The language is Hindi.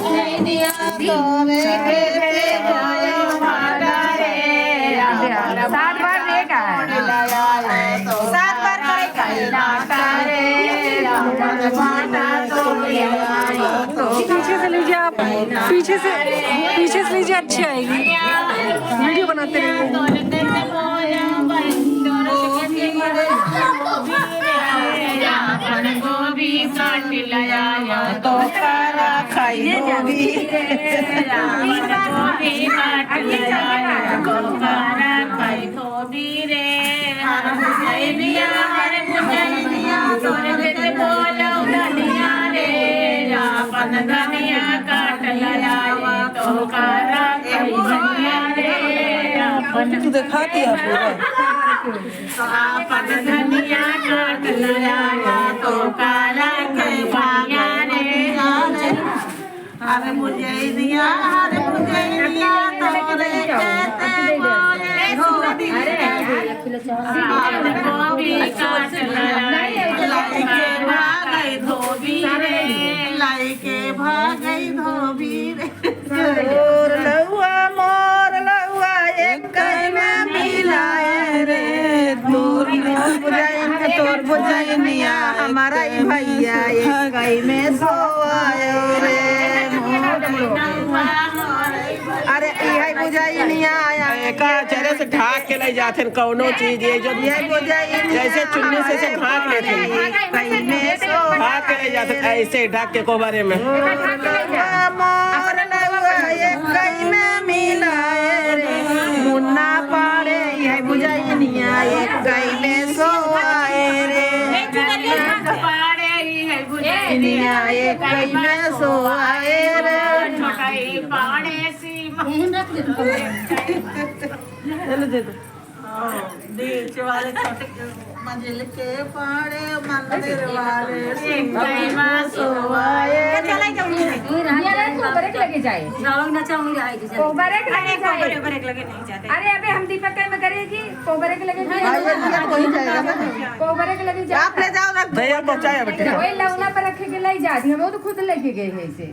दिया तोरे पे जायो माता रे 7 बार रे का है 7 बार करे कई नाटा रे माता तो पीछे से लीजिए आप, पीछे से लीजिए, अच्छी आएगी। वीडियो बनाते रहिए। गोभी काट लाया तो कारा खाई गोभी गोभी काट लाया तो कारा खाई गोभी रे हर बुझैनिया तोरे बेटे बोलो धनिया रे अपन धनिया काट लाया तो कारा खाई धनिया रे अपन तू दिखाती है पूरा। अपन धनिया काट लाया तो काला के भाग्या रे अरे मुझे दिया तोरे कहते बोले गोभी काट लाया लाई के भागई धोबी रे लाई के भागई धोबी रे मोर लहुआ एक में मिलाए रे तोर बुझैनिया हमारा ही भैया एक में सोआयो रे अरे यही बुझैनिया का चेहरे से ढाक के नहीं जाते कौनो चीज ये जो यही बुझैनिया जैसे चुन्नी से ढाक लेते कई में सोआयो ढाक के नहीं जाते ऐसे ढाक के कोबारे में मोर लहुआ एक में मिलाए रे मुन्ना पाड़े यही बुझैनिया एक में सोआए रे दुनिया एक में सोआए रे चलो दे दो। बीच वाले छोटे मंजिल के पाड़े मंदिर वाले सोआए ब्रेक लगे जाए ब्रेक लगे जाए। अरे अबे हम दीपक में करेगी ब्रेक लगे जाए ब्रेक लगे जाए आप ले जाओ ना भैया पहुंचाया बेटे वही लौना पर रखे के ले जा दी हम वो तो खुद लेके गए हैं इसे।